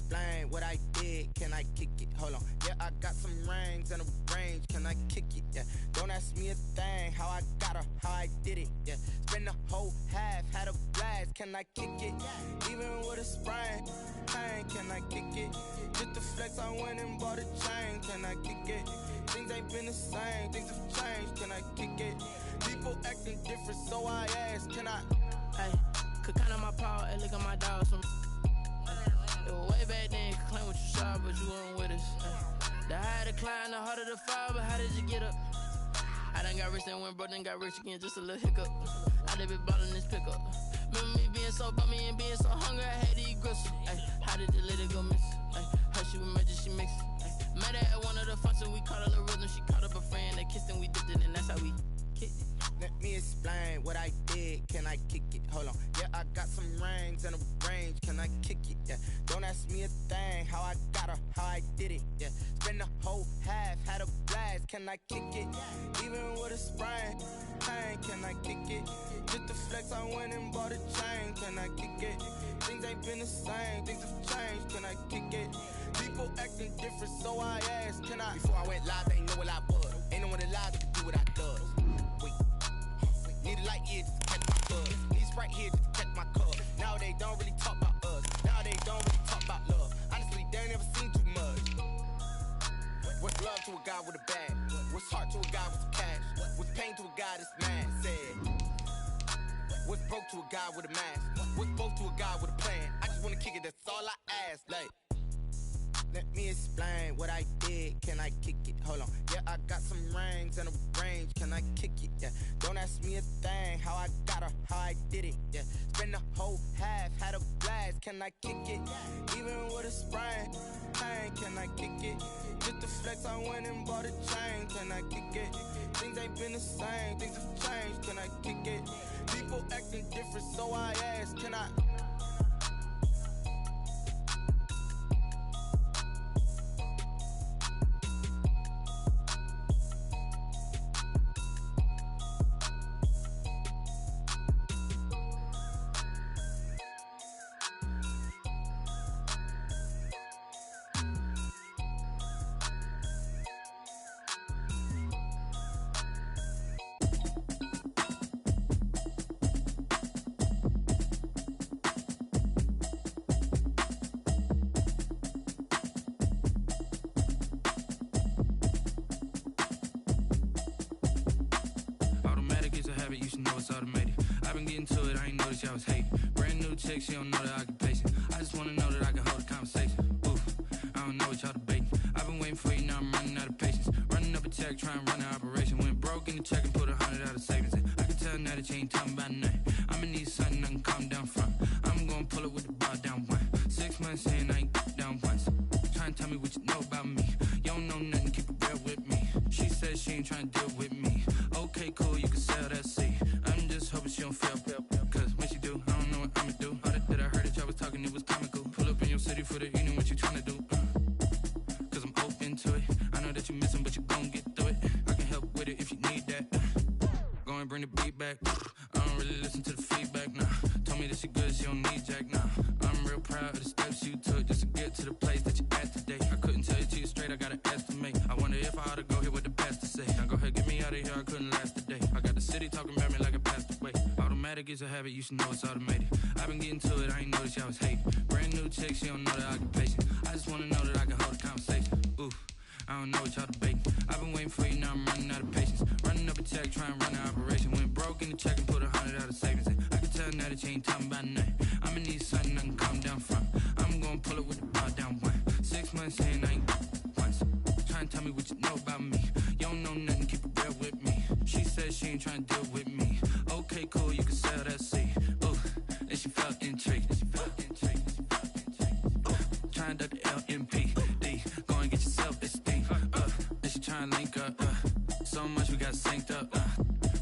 explain what I did? Can I kick it? Hold on. Yeah, I got some rings and a range. Can I kick it? Yeah. Don't ask me a thing. How I got her, how I did it. Yeah. Spend the whole half, had a blast. Can I kick it? Even with a sprain, pain. Can I kick it? Just the flex, I went and bought a chain. Can I kick it? Things ain't been the same. Things have changed. Can I kick it? People acting different, so I ask. Can I? Hey, could count on my power and look at my dogs. It was way back then, you could claim what you saw, but you weren't with us. The higher the climb, the harder the fall, but how did you get up? I done got rich, then went broke, then got rich again, just a little hiccup. I done been ballin' this pickup. Remember me being so bummy and being so hungry, I had to eat gristle. Ay, how did the lady go miss? Ay, how she emergency mix? Met her at one of the functions, we caught a little rhythm, she caught up a friend, they kissed and we dipped it, and that's how we kicked it. Let me explain what I did. Can I kick it? Hold on. Yeah, I got some rings and a range. Can I kick it? Yeah. Don't ask me a thing. How I got her, how I did it. Yeah. Spend the whole half, had a blast. Can I kick it? Even with a sprain, pain. Can I kick it? Just the flex, I went and bought a chain. Can I kick it? Things ain't been the same. Things have changed. Can I kick it? People acting different, so I ask. Can I? Before I went live, they know what I was. Ain't no one alive that can do what I does. Need a light year just to catch my buzz. Need Sprite here just to catch my cup. Now they don't really talk about us. Now they don't really talk about love. Honestly, they ain't never seen too much. What's love to a guy with a bag? What's heart to a guy with some cash? What's pain to a guy that's mad? Said. What's broke to a guy with a mask? What's both to a guy with a plan? I just wanna kick it, that's all I ask. Like, let me explain what I did. Can I kick it? Hold on. Yeah, I got some rings and a range. Can I kick it? Yeah. Don't ask me a thing. How I got her, how I did it. Yeah. Spend the whole half, had a blast. Can I kick it? Even with a sprain, pain. Can I kick it? Just the flex, I went and bought a chain. Can I kick it? Things ain't been the same. Things have changed. Can I kick it? People acting different, so I ask. Can I? I was hating. Brand new chick, she don't know the occupation. I just wanna know that I can hold a conversation. Oof, I don't know what y'all debating. I've been waiting for you, now I'm running out of patience. Running up a check, trying to run an operation. Went broke in the check and put 100 out of savings in. I can tell now that you ain't talking about nothing. I'ma need something I can calm down from. I'm gonna pull it with the bar down one. 6 months in, I ain't down once. Trying to tell me what you know about me. You don't know nothing, keep it real with me. She said she ain't trying to deal with me. Okay, cool, you can sell that seat. I'm just hoping she don't fail. Cause when she do, I don't know what I'ma do. All that I heard that y'all was talking, it was comical. Pull up in your city for the evening, what you trying to do? Cause I'm open to it. I know that you missing, but you gon' get through it. I can help with it if you need that. Go and bring the beat back. I don't really listen to the feedback, nah. Told me that she good, she don't need Jack, nah. I'm real proud of the steps you took just to get to the place that you at today. I couldn't tell you to you straight, I gotta estimate. I wonder if I ought to go here with the pastor say. Now go ahead, get me out of here, I couldn't last a day. I got the city talking about me like I passed away. Automatic is a habit, you should know it's automated. I've been getting to it, I ain't noticed y'all was hating. Brand new chick, she don't know the occupation. I just wanna know that I can hold a conversation. Oof, I don't know what y'all debating. I've been waiting for you, now I'm running out of patience. Running up a check, trying to run an operation. Went broke in the check and put 100 out of savings in. I can tell now that you ain't talking about nothing. I'ma need something I can calm down from. I'm gonna pull it with the bar down one. 6 months in, I ain't once. Trying to tell me what you know about me. You don't know nothing, keep it real with me. She said she ain't trying to deal with me. Okay, cool, you can sell that seat. Ooh, and she felt intrigued. Trying to duck the LMPD. Go and get your self-esteem. And she trying to link up. So much we got synced up.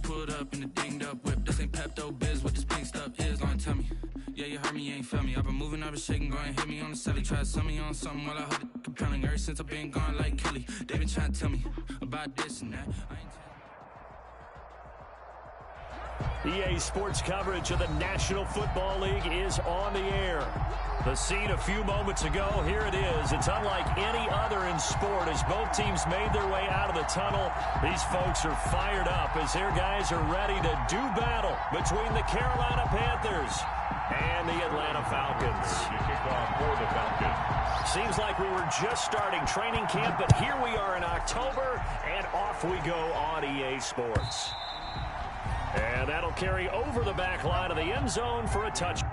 Pulled up in the dinged up whip. This ain't Pepto-Biz, what this pink stuff is. Long tell me. Yeah, you heard me, you ain't felt me. I've been moving, I've been shaking, go and hit me on the celly. Try to sell me on something while I hold it compelling. Ever since I've been gone like Kelly, they been trying to tell me about this and that. I ain't EA Sports coverage of the National Football League is on the air. The scene a few moments ago, here it is. It's unlike any other in sport as both teams made their way out of the tunnel. These folks are fired up as their guys are ready to do battle between the Carolina Panthers and the Atlanta Falcons. For the Falcons. Seems like we were just starting training camp, but here we are in October, and off we go on EA Sports. And that'll carry over the back line of the end zone for a touchdown.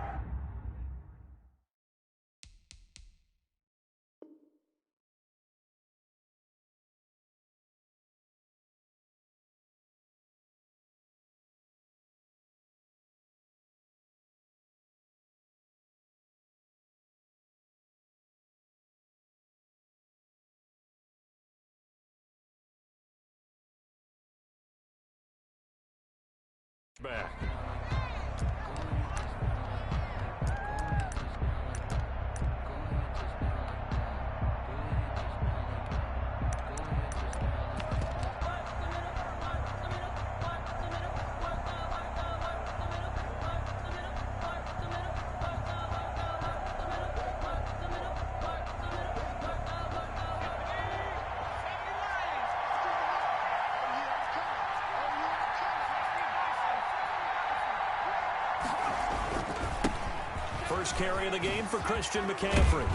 Back. First carry of the game for Christian McCaffrey.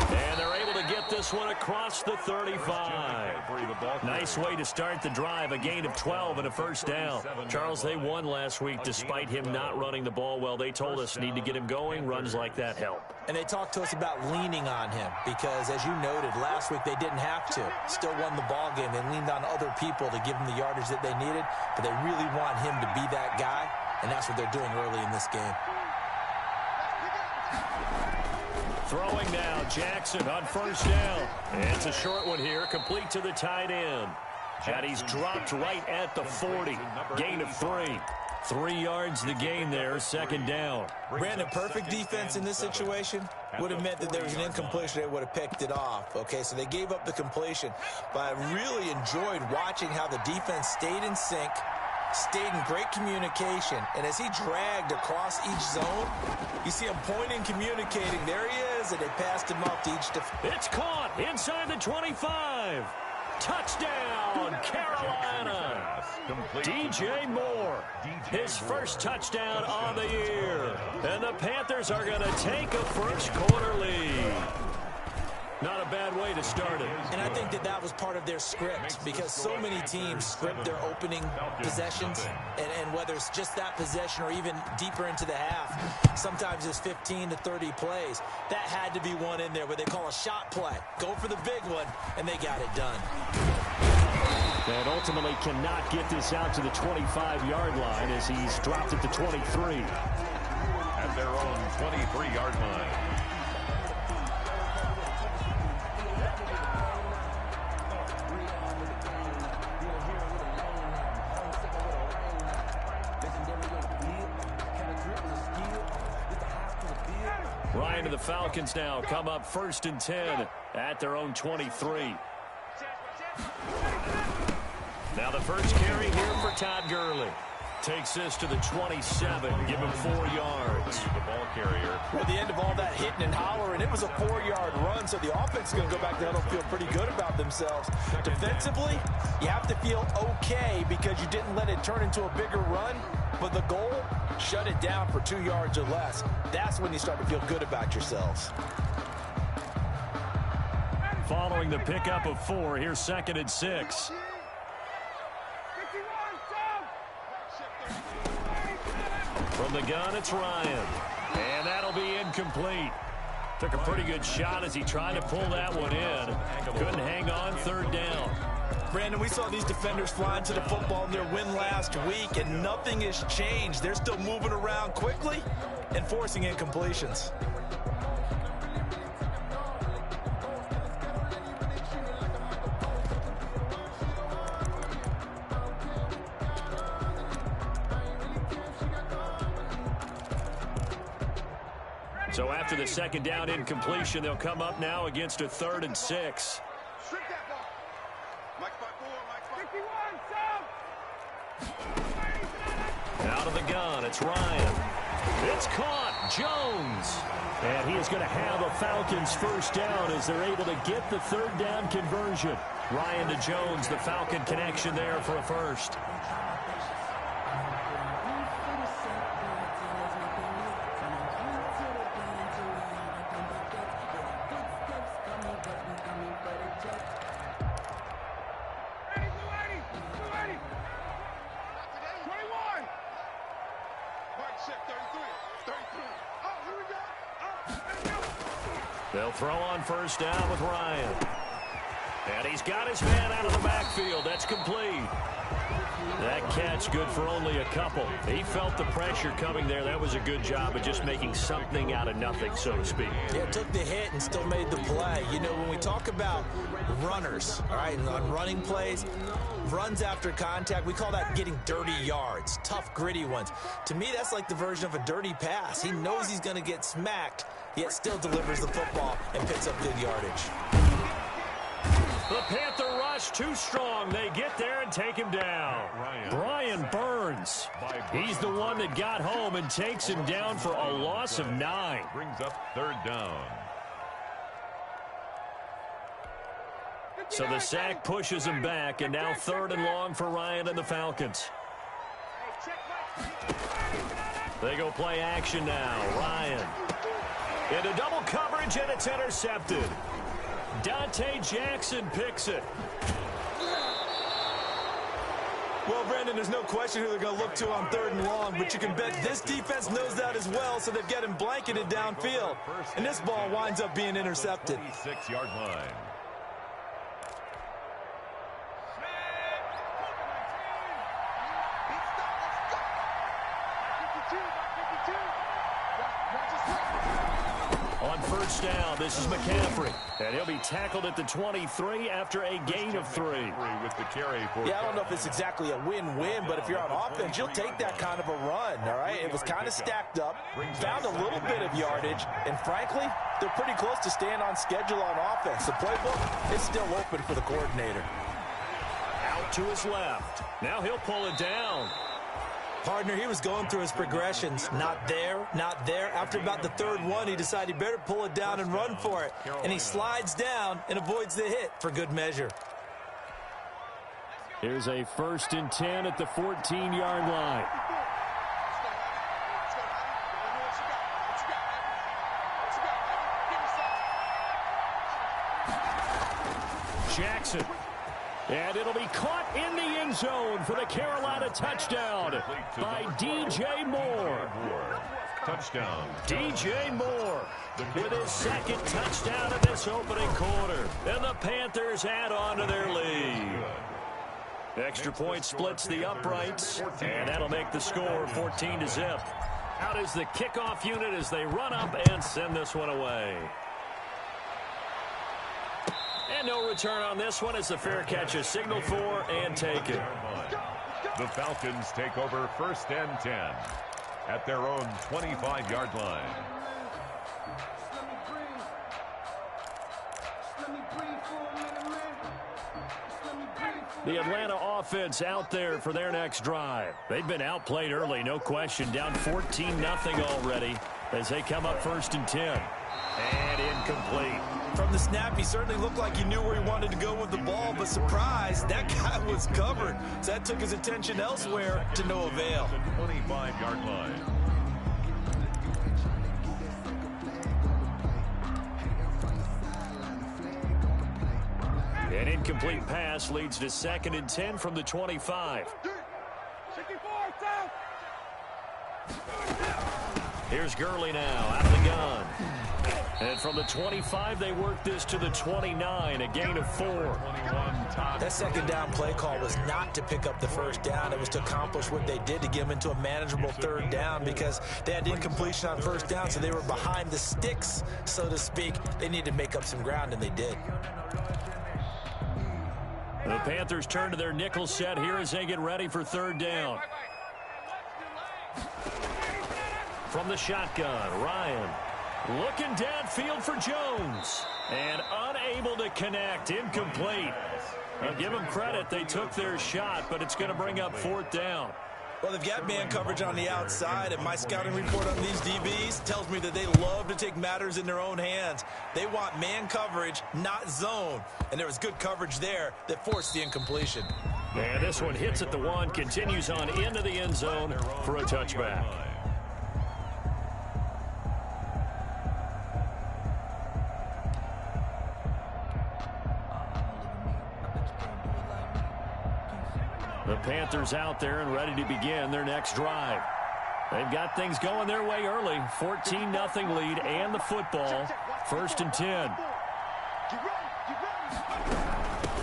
And they're able to get this one across the 35. Nice way to start the drive. A gain of 12 and a first down. Charles, they won last week despite him not running the ball well. They told us need to get him going. Runs like that help. And they talked to us about leaning on him because, as you noted, last week they didn't have to. Still won the ball game. They leaned on other people to give them the yardage that they needed, but they really want him to be that guy, and that's what they're doing early in this game. Throwing now, Jackson on first down. It's a short one here, complete to the tight end. And he's dropped right at the 40. Gain of 3. 3 yards the gain there, second down. Brandon, perfect defense in this situation would have meant that there was an incompletion. They would have picked it off. Okay, so they gave up the completion. But I really enjoyed watching how the defense stayed in sync, stayed in great communication, and as he dragged across each zone, you see him pointing, communicating. There he is, and they passed him off to each defender. It's caught inside the 25. Touchdown, Carolina. DJ Moore, his first touchdown on the year. And the Panthers are going to take a first quarter lead. Not a bad way to start it. And I think that was part of their script because so many teams script their opening possessions, and whether it's just that possession or even deeper into the half, sometimes it's 15 to 30 plays. That had to be one in there where they call a shot play. Go for the big one, and they got it done. And ultimately cannot get this out to the 25-yard line as he's dropped at the 23. At their own 23-yard line. Ryan and the Falcons now come up 1st and 10 at their own 23. Now the first carry here for Todd Gurley. Takes this to the 27, give him 4 yards. The ball carrier. Well, the end of all that hitting and hollering, it was a 4-yard run, so the offense is going to go back to huddle, feel pretty good about themselves. Defensively, you have to feel okay because you didn't let it turn into a bigger run, but the goal, shut it down for 2 yards or less. That's when you start to feel good about yourselves. Following the pickup of 4, here's 2nd and 6. From the gun, it's Ryan. And that'll be incomplete. Took a pretty good shot as he tried to pull that one in. Couldn't hang on, 3rd down. Brandon, we saw these defenders flying to the football in their win last week, and nothing has changed. They're still moving around quickly and forcing incompletions. So after the 2nd down incompletion, they'll come up now against a 3rd and 6. Out of of the gun. It's Ryan. It's caught. Jones. And he is going to have a Falcons first down as they're able to get the third down conversion. Ryan to Jones, the Falcon connection there for a first. They'll throw on first down with Ryan. And he's got his man out of the backfield. That's complete. That catch good for only a couple. He felt the pressure coming there. That was a good job of just making something out of nothing, so to speak. Yeah, took the hit and still made the play. You know, when we talk about runners, all right, and on running plays, runs after contact, we call that getting dirty yards, tough, gritty ones. To me, that's like the version of a dirty pass. He knows he's going to get smacked, yet still delivers the football and picks up good yardage. The Panther rush too strong. They get there and take him down. Brian Burns. He's the one that got home and takes him down for a loss of 9. Brings up third down. So the sack pushes him back, and now third and long for Ryan and the Falcons. They go play action now. Ryan into double coverage, and it's intercepted. Dante Jackson picks it. Well, Brandon, there's no question who they're going to look to on third and long, but you can bet this defense knows that as well, so they've got him blanketed downfield. And this ball winds up being intercepted. 26-yard line. On first down, this is McCaffrey. And he'll be tackled at the 23 after a gain of 3. With the carry for yeah, I don't know if it's exactly a win-win, but if you're on offense, you'll take that kind of a run, all right? It was kind of stacked up, found a little bit of yardage, and frankly, they're pretty close to staying on schedule on offense. The playbook is still open for the coordinator. Out to his left. Now he'll pull it down. Partner, he was going through his progressions. Not there, not there. After about the third one, he decided he better pull it down and run for it. And he slides down and avoids the hit for good measure. Here's a 1st and 10 at the 14-yard line. Jackson. And it'll be caught in the end zone for the Carolina touchdown by DJ Moore. Touchdown. DJ Moore with his 2nd touchdown in this opening quarter. And the Panthers add on to their lead. Extra point splits the uprights, and that'll make the score 14-0. Out is the kickoff unit as they run up and send this one away. And no return on this one as the fair catch is signaled for and taken. The Falcons take over 1st and 10 at their own 25-yard line. The Atlanta offense out there for their next drive. They've been outplayed early, no question. Down 14-0 already as they come up 1st and 10. And incomplete. From the snap, he certainly looked like he knew where he wanted to go with the ball, but surprise, that guy was covered. So that took his attention elsewhere to no avail. The 25-yard line. An incomplete pass leads to 2nd and 10 from the 25. Here's Gurley now out of the gun. And from the 25, they work this to the 29, a gain of 4. That 2nd down play call was not to pick up the 1st down. It was to accomplish what they did to get them into a manageable 3rd down because they had incompletion on 1st down, so they were behind the sticks, so to speak. They needed to make up some ground, and they did. The Panthers turn to their nickel set here as they get ready for 3rd down. From the shotgun, Ryan looking downfield for Jones. And unable to connect, incomplete. I'll give them credit, they took their shot, but it's going to bring up 4th down. Well, they've got man coverage on the outside, and my scouting report on these DBs tells me that they love to take matters in their own hands. They want man coverage, not zone. And there was good coverage there that forced the incompletion. And this one hits at the one, continues on into the end zone for a touchback. The Panthers out there and ready to begin their next drive. They've got things going their way early. 14-0 lead and the football. 1st and 10.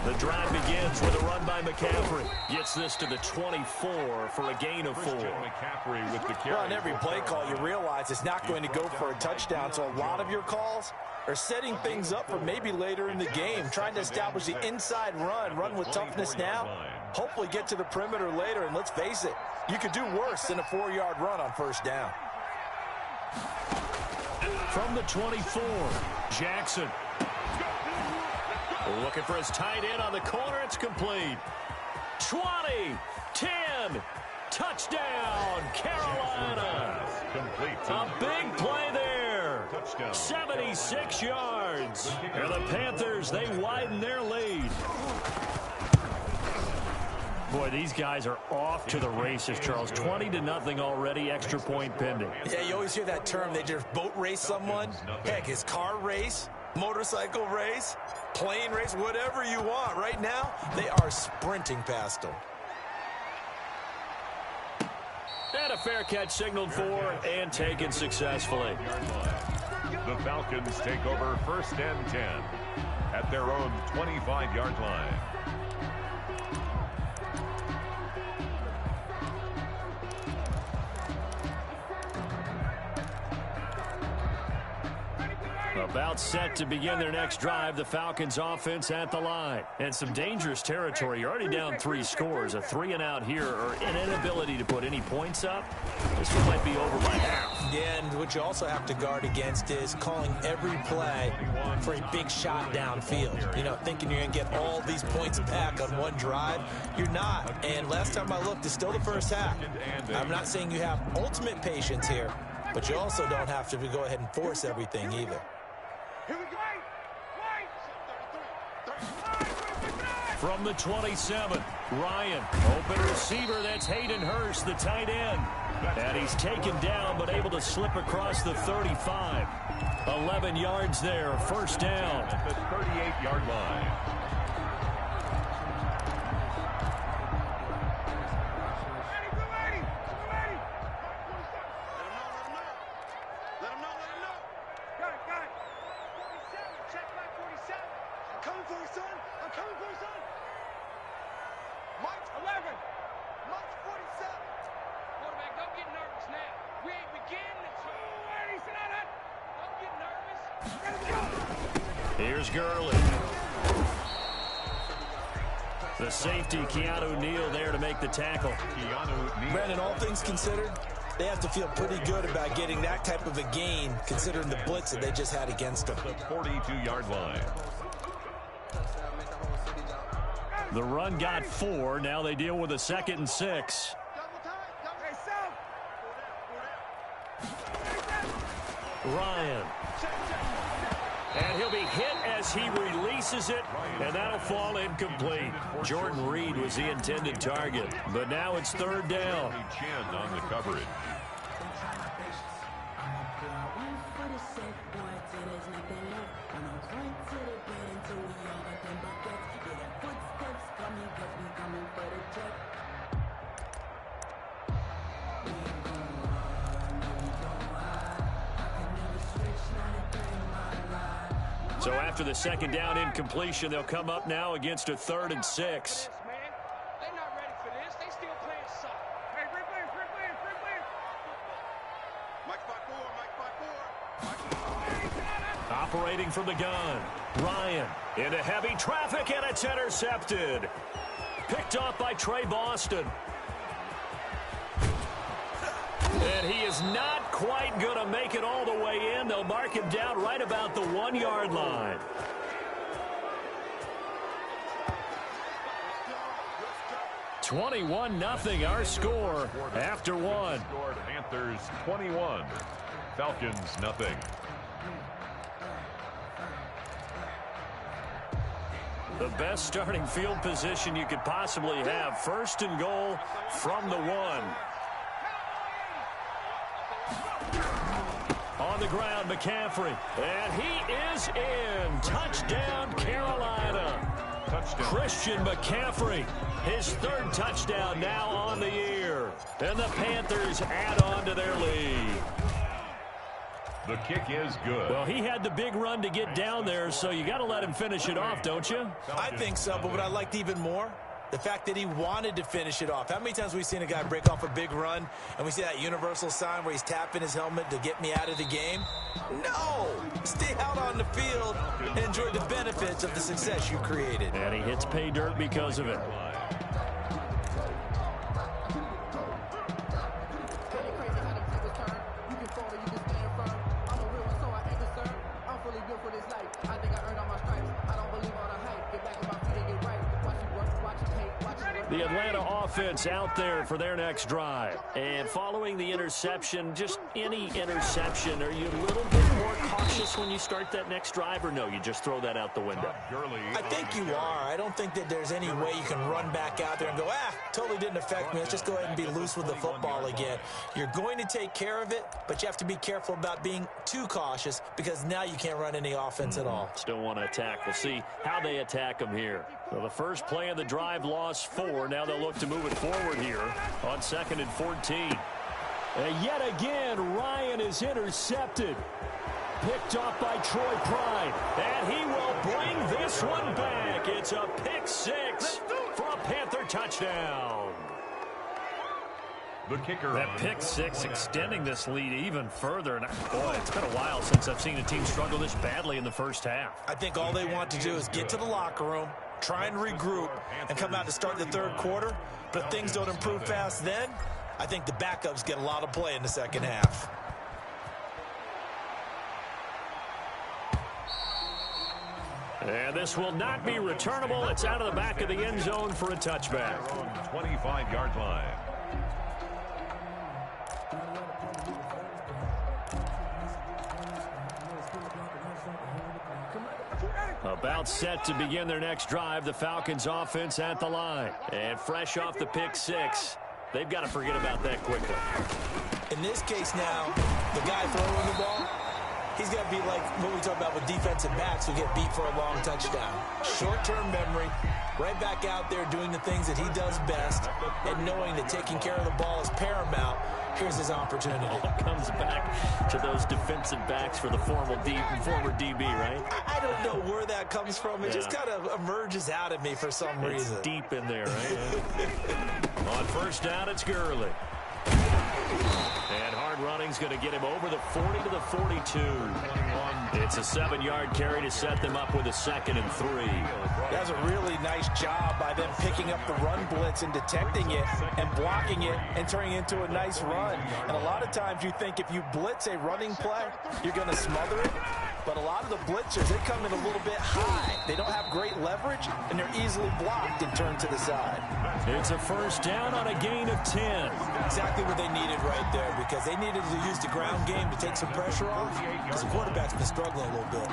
The drive begins with a run by McCaffrey. Gets this to the 24 for a gain of 4. McCaffrey with the carry. Well, on every play call, you realize it's not going to go for a touchdown, so a lot of your calls are setting things up for maybe later in the game, trying to establish the inside run with toughness now, hopefully get to the perimeter later, and let's face it, you could do worse than a 4-yard run on 1st down. From the 24, Jackson. Looking for his tight end on the corner. It's complete. 20, 10, touchdown, Carolina. A big play there. 76 yards. And the Panthers, they widen their lead. Boy, these guys are off to the races, Charles. 20-0 already, extra point pending. Yeah, you always hear that term. They just boat race someone. Heck, his car race, motorcycle race, plane race, whatever you want. Right now, they are sprinting past them. And a fair catch signaled for and taken successfully. The Falcons take over 1st and 10 at their own 25-yard line. About set to begin their next drive, the Falcons offense at the line. And some dangerous territory. You're already down 3 scores. A 3-and-out here or an inability to put any points up. This one might be over by half. Yeah, and what you also have to guard against is calling every play for a big shot downfield. You know, thinking you're going to get all these points back on one drive. You're not. And last time I looked, it's still the first half. I'm not saying you have ultimate patience here, but you also don't have to go ahead and force everything either. From the 27, Ryan, open receiver, that's Hayden Hurst, the tight end. And he's taken down, but able to slip across the 35. 11 yards there, 1st down. At the 38-yard line. Here's Gurley. The safety, Keanu Neal, there to make the tackle. Brandon, all things considered, they have to feel pretty good about getting that type of a gain, considering the blitz that they just had against them. The 42-yard line. The run got 4. Now they deal with a 2nd and 6. Ryan. And he'll be hit as he releases it, and that'll fall incomplete. Jordan Reed was the intended target, but now it's 3rd down. Chin on the coverage. So after the 2nd down incompletion, they'll come up now against a 3rd and 6. They're not ready for this. They still playing soft. Hey, Mike 5-4. Operating from the gun. Ryan into heavy traffic, and it's intercepted. Picked off by Trey Boston. And he is not quite going to make it all the way in. They'll mark him down right about the 1-yard line. 21-0 our score after one. Panthers 21, Falcons nothing. The best starting field position you could possibly have. First and goal from the 1. On the ground, McCaffrey. And he is in. Touchdown, Carolina. Touchdown. Christian McCaffrey, his 3rd touchdown now on the year. And the Panthers add on to their lead. The kick is good. Well, he had the big run to get down there, so you got to let him finish it off, don't you? I think so, but what I liked even more, the fact that he wanted to finish it off. How many times have we seen a guy break off a big run, and we see that universal sign where he's tapping his helmet to get me out of the game? No! Stay out on the field and enjoy the benefits of the success you created. And he hits pay dirt because of it. The Atlanta offense out there for their next drive. And following the interception, just any interception, are you a little bit more cautious when you start that next drive, or no, you just throw that out the window? I think you are. I don't think that there's any way you can run back out there and go, totally didn't affect me. Let's just go ahead and be loose with the football again. You're going to take care of it, but you have to be careful about being too cautious because now you can't run any offense at all. Still want to attack. We'll see how they attack them here. So the first play of the drive lost 4. Now they'll look to move it forward here on 2nd and 14. And yet again, Ryan is intercepted. Picked off by Troy Pride. And he will bring this one back. It's a pick 6 for a Panther touchdown. The kicker. That pick 6 extending this lead even further. And boy, it's been a while since I've seen a team struggle this badly in the first half. I think all they want to do is get to the locker room, try and regroup, and come out to start the 3rd quarter. But if things don't improve fast then, I think the backups get a lot of play in the second half. And this will not be returnable. It's out of the back of the end zone for a touchback. 25-yard line. About set to begin their next drive, the Falcons offense at the line. And fresh off the pick 6, they've got to forget about that quickly. In this case now, the guy throwing the ball, he's got to be like what we talk about with defensive backs who get beat for a long touchdown. Short-term memory, right back out there doing the things that he does best, and knowing that taking care of the ball is paramount. Here's his opportunity. All comes back to those defensive backs for the former DB, right? I don't know where that comes from. It just kind of emerges out of me for some reason. It's deep in there, right? On first down, it's Gurley. And hard running's going to get him over the 40 to the 42. It's a 7-yard carry to set them up with a 2nd and 3. That was a really nice job by them picking up the run blitz and detecting it and blocking it and turning it into a nice run. And a lot of times you think if you blitz a running play, you're going to smother it. But a lot of the blitzers, they come in a little bit high. They don't have great leverage, and they're easily blocked and turned to the side. It's a first down on a gain of 10. Exactly what they needed right there, because they needed to use the ground game to take some pressure off, because the quarterback's been struggling a little bit.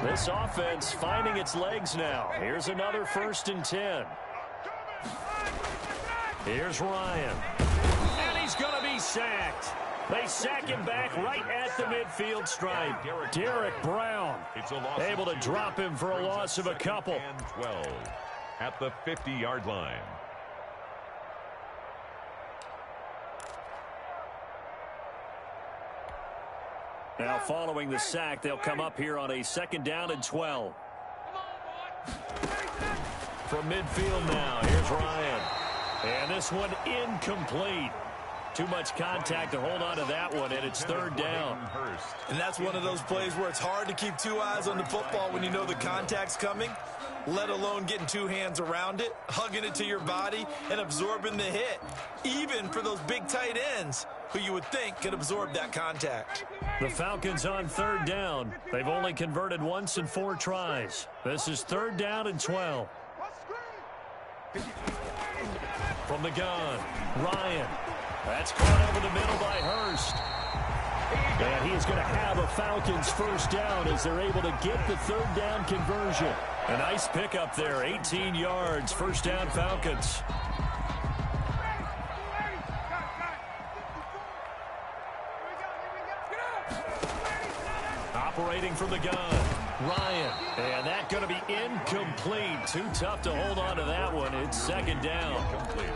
This offense finding its legs now. Here's another 1st and 10. Here's Ryan. And he's going to be sacked. They sack him back right at the midfield stripe. Derek Brown able to drop him for a loss of a couple. And 12 at the 50-yard line. Now following the sack, they'll come up here on a 2nd down and 12. From midfield now, here's Ryan. And this one incomplete. Too much contact to hold on to that one, and it's third down. And that's one of those plays where it's hard to keep two eyes on the football when you know the contact's coming, let alone getting two hands around it, hugging it to your body, and absorbing the hit, even for those big tight ends who you would think could absorb that contact. The Falcons on third down. They've only converted once in 4 tries. This is third down and 12. From the gun, Ryan. That's caught over the middle by Hurst. And he is going to have a Falcons first down as they're able to get the third down conversion. A nice pickup there, 18 yards, first down Falcons. Operating from the gun, Ryan. And that's going to be incomplete. Too tough to hold on to that one. It's second down.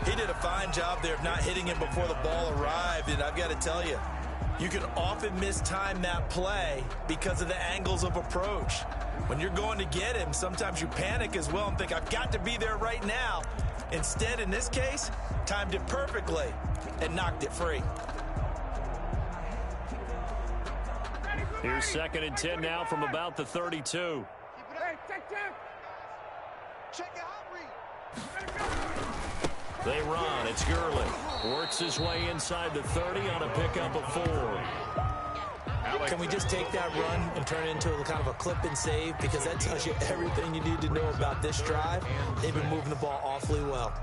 He did a fine job there of not hitting him before the ball arrived, and I've got to tell you, you can often mistime that play because of the angles of approach. When you're going to get him, sometimes you panic as well and think, I've got to be there right now. Instead, in this case, timed it perfectly and knocked it free. Here's second and 10 now from about the 32. They run. It's Gurley. Works his way inside the 30 on a pickup of 4. Can we just take that run and turn it into a kind of a clip and save? Because that tells you everything you need to know about this drive. They've been moving the ball awfully well.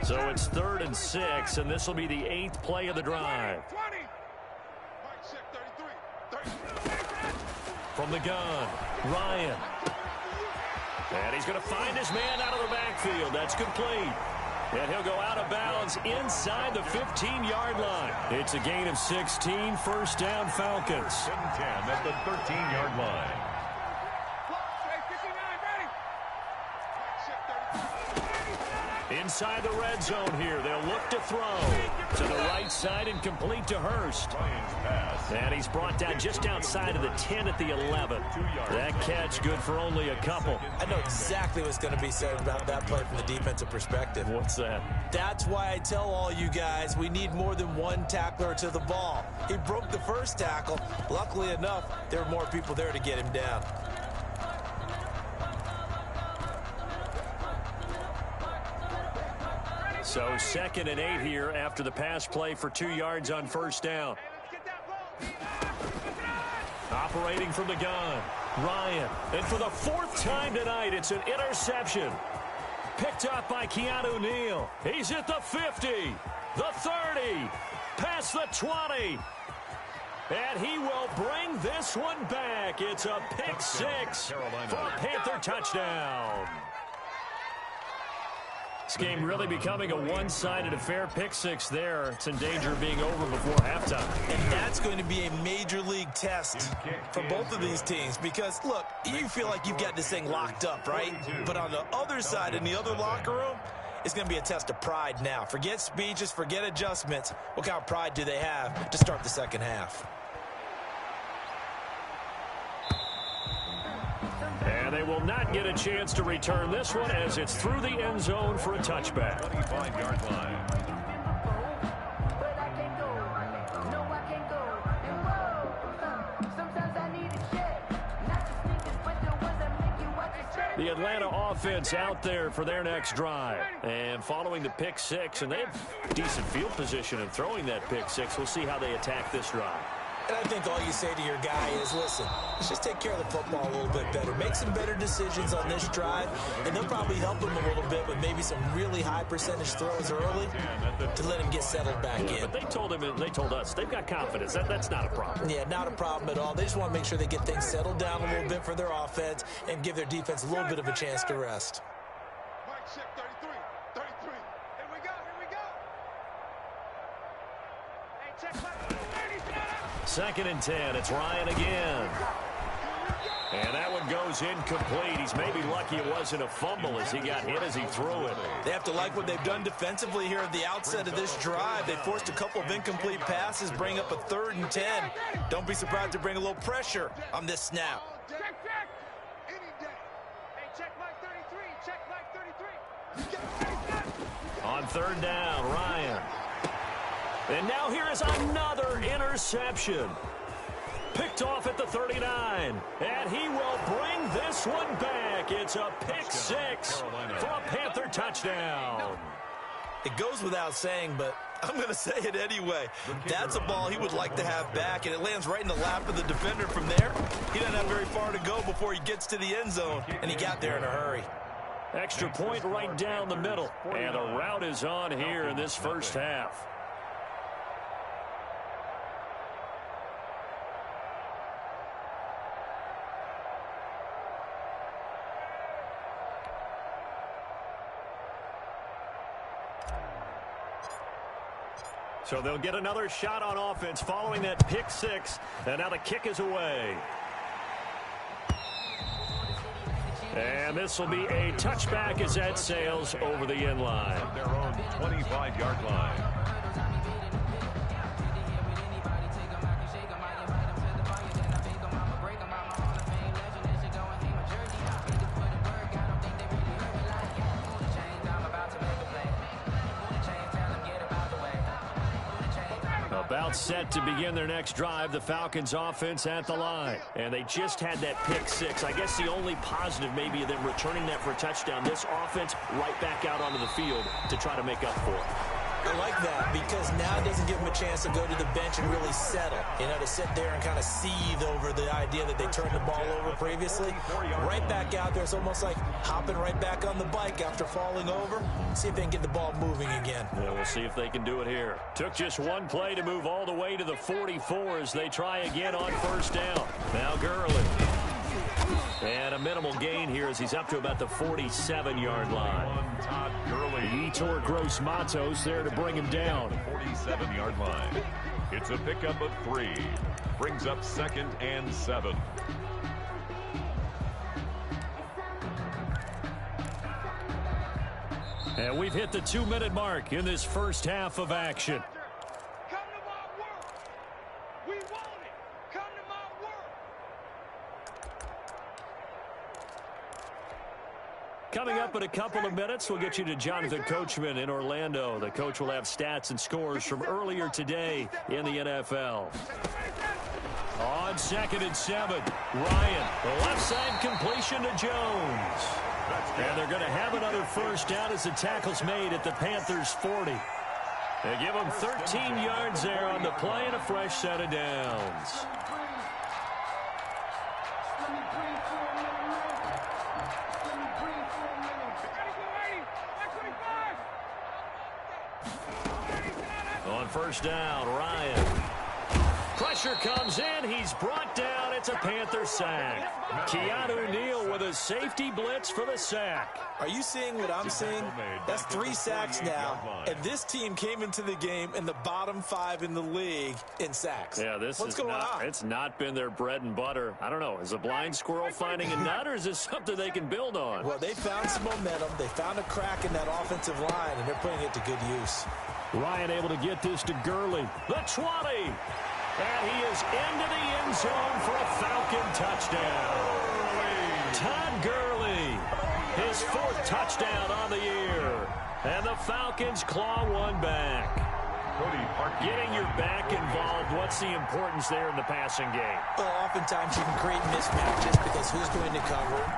So it's 3rd and 6, and this will be the 8th play of the drive. From the gun, Ryan. And he's going to find his man out of the backfield. That's complete. And he'll go out of bounds inside the 15-yard line. It's a gain of 16, first down Falcons. 10 at the 13-yard line. Inside the red zone here. They'll look to throw to the right side and complete to Hurst. And he's brought down just outside of the 10 at the 11. That catch good for only a couple. I know exactly what's going to be said about that play from the defensive perspective. What's that? That's why I tell all you guys we need more than one tackler to the ball. He broke the first tackle. Luckily enough, there were more people there to get him down. So 2nd and 8 here after the pass play for 2 yards on first down. Operating from the gun, Ryan. And for the 4th time tonight, it's an interception. Picked up by Keanu Neal. He's at the 50, the 30, past the 20. And he will bring this one back. It's a pick 6 for a Panther touchdown. This game really becoming a one-sided affair. Pick 6 there. It's in danger of being over before halftime. And that's going to be a major league test for both of these teams because, look, you feel like you've got this thing locked up, right? But on the other side, in the other locker room, it's going to be a test of pride now. Forget speeches, forget adjustments. What kind of pride do they have to start the second half? And they will not get a chance to return this one as it's through the end zone for a touchback. 25-yard line. The Atlanta offense out there for their next drive. And following the pick 6, and they have decent field position in throwing that pick 6. We'll see how they attack this drive. And I think all you say to your guy is, listen, let's just take care of the football a little bit better. Make some better decisions on this drive, and they'll probably help him a little bit with maybe some really high percentage throws early to let him get settled back in. But they told him, and they told us, they've got confidence. That's not a problem. Yeah, not a problem at all. They just want to make sure they get things settled down a little bit for their offense and give their defense a little bit of a chance to rest. Mike, check 33. 33. Here we go. Hey, check 30. 2nd and 10. It's Ryan again. And that one goes incomplete. He's maybe lucky it wasn't a fumble as he got hit as he threw it. They have to like what they've done defensively here at the outset of this drive. They forced a couple of incomplete passes, bring up a 3rd and 10. Don't be surprised to bring a little pressure on this snap. Check. Any day. Hey, check Mike 33. Check Mike 33. On 3rd down, Ryan. And now here is another interception. Picked off at the 39, and he will bring this one back. It's a pick 6 for a Panther touchdown. It goes without saying, but I'm going to say it anyway. That's a ball he would like to have back, and it lands right in the lap of the defender from there. He doesn't have very far to go before he gets to the end zone, and he got there in a hurry. Extra point right down the middle, and the route is on here in this first half. So they'll get another shot on offense following that pick 6, and now the kick is away. And this will be a touchback as that sails over the end line. Their own 25-yard line. About set to begin their next drive, the Falcons offense at the line. And they just had that pick 6. I guess the only positive maybe of them returning that for a touchdown. This offense right back out onto the field to try to make up for it. I like that because now it doesn't give them a chance to go to the bench and really settle. You know, to sit there and kind of seethe over the idea that they turned the ball over previously. Right back out there. It's almost like hopping right back on the bike after falling over. See if they can get the ball moving again. Yeah, we'll see if they can do it here. Took just one play to move all the way to the 44 as they try again on 1st down. Now Gurley. And a minimal gain here as he's up to about the 47-yard line. Yetur Gross-Matos there to bring him down. 47-yard line. It's a pickup of 3. Brings up 2nd and 7. And we've hit the 2-minute mark in this first half of action. Come to my work. We want it. Come to my work. Coming up in a couple of minutes, we'll get you to Jonathan Coachman in Orlando. The coach will have stats and scores from earlier today in the NFL. On 2nd and 7, Ryan, left side completion to Jones. And they're going to have another 1st down as the tackle's made at the Panthers' 40. They give them 13 yards there on the play and a fresh set of downs. On 1st down, Ryan. Pressure comes in. He's brought down. It's a Panther sack. Keanu Neal with a safety blitz for the sack. Are you seeing what I'm seeing? That's 3 sacks now. And this team came into the game in the bottom 5 in the league in sacks. Yeah, What's going on? It's not been their bread and butter. I don't know. Is a blind squirrel finding a nut, or is this something they can build on? Well, they found some momentum. They found a crack in that offensive line, and they're putting it to good use. Ryan able to get this to Gurley. The 20. And he is into the end zone for a Falcon touchdown. Todd Gurley, his 4th touchdown on the year. And the Falcons claw one back. Getting your back involved, what's the importance there in the passing game? Well, oftentimes you can create mismatches because who's going to cover him,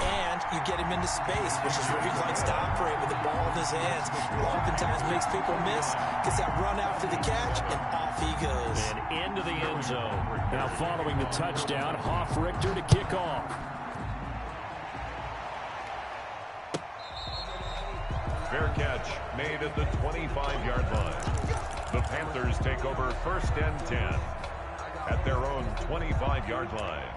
and you get him into space, which is where he likes to operate with the ball in his hands. Oftentimes makes people miss, gets that run after the catch, and off he goes. And into the end zone. Now following the touchdown, Hoff-Richter to kick off. Fair catch made at the 25-yard line. The Panthers take over 1st and 10 at their own 25-yard line.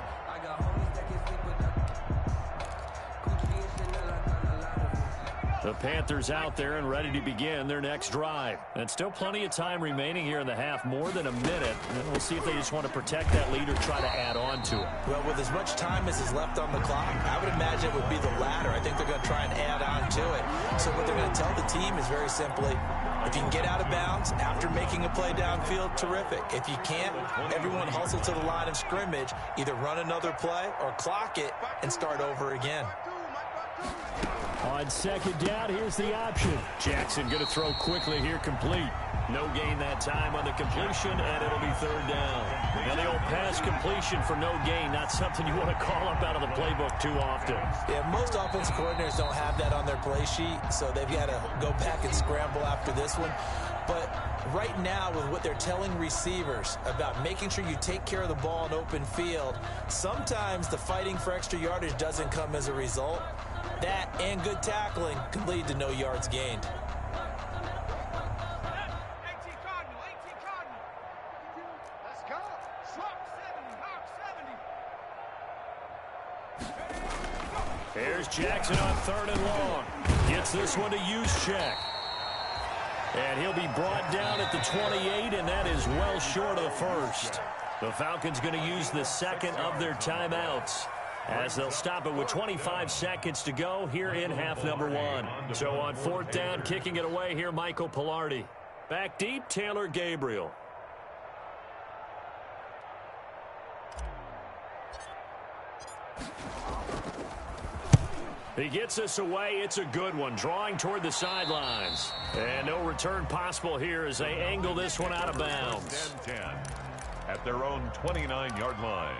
The Panthers out there and ready to begin their next drive. And still plenty of time remaining here in the half, more than a minute. And we'll see if they just want to protect that lead or try to add on to it. Well, with as much time as is left on the clock, I would imagine it would be the latter. I think they're going to try and add on to it. So what they're going to tell the team is very simply, if you can get out of bounds after making a play downfield, terrific. If you can't, everyone hustle to the line of scrimmage, either run another play or clock it and start over again. On second down, here's the option. Jackson going to throw quickly here, complete. No gain that time on the completion, and it'll be third down. Now the old pass completion for no gain, not something you want to call up out of the playbook too often. Yeah, most offensive coordinators don't have that on their play sheet, so they've got to go back and scramble after this one. But right now, with what they're telling receivers about making sure you take care of the ball in open field, sometimes the fighting for extra yardage doesn't come as a result. That and good tackling can lead to no yards gained. 18 Cardinal, 18 Cardinal. Let's go. Slop 70, Hawk 70. There's Jackson on third and long. Gets this one to use check. And he'll be brought down at the 28, and that is well short of the first. The Falcons going to use the second of their timeouts, as they'll stop it with 25 seconds to go here in half number one. So on fourth down, kicking it away here, Michael Pilardi. Back deep, Taylor Gabriel. He gets us away. It's a good one, drawing toward the sidelines. And no return possible here as they angle this one out of bounds. 10-10 at their own 29-yard line.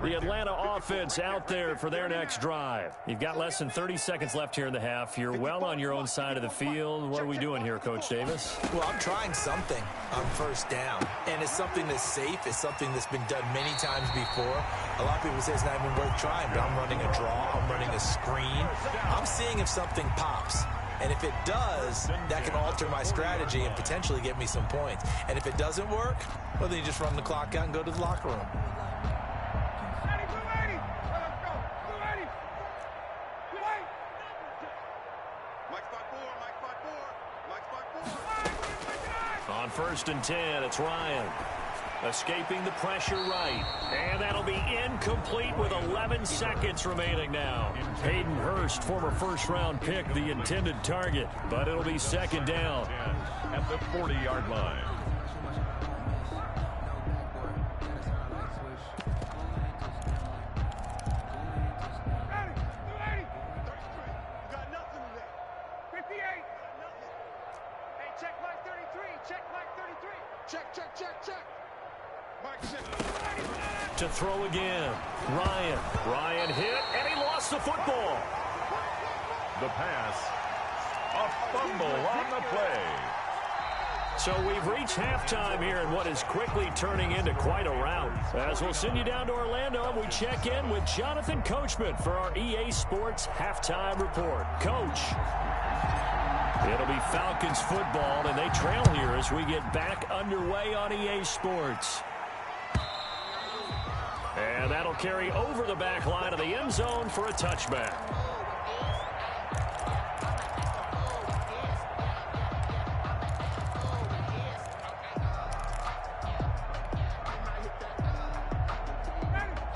The Atlanta offense out there for their next drive. You've got less than 30 seconds left here in the half. You're well on your own side of the field. What are we doing here, Coach Davis? Well, I'm trying something on first down, and it's something that's safe. It's something that's been done many times before. A lot of people say it's not even worth trying, but I'm running a draw. I'm running a screen. I'm seeing if something pops. And if it does, that can alter my strategy and potentially get me some points. And if it doesn't work, well, then you just run the clock out and go to the locker room. On first and 10, it's Ryan. Escaping the pressure right. And that'll be incomplete with 11 seconds remaining now. Hayden Hurst, former first-round pick, the intended target. But it'll be second down. At the 40-yard line. To throw again. Ryan hit, and he lost the football. The pass. A fumble on the play. So we've reached halftime here in what is quickly turning into quite a rout. As we'll send you down to Orlando, and we check in with Jonathan Coachman for our EA Sports Halftime Report. Coach. It'll be Falcons football, and they trail here as we get back underway on EA Sports. And that'll carry over the back line of the end zone for a touchback.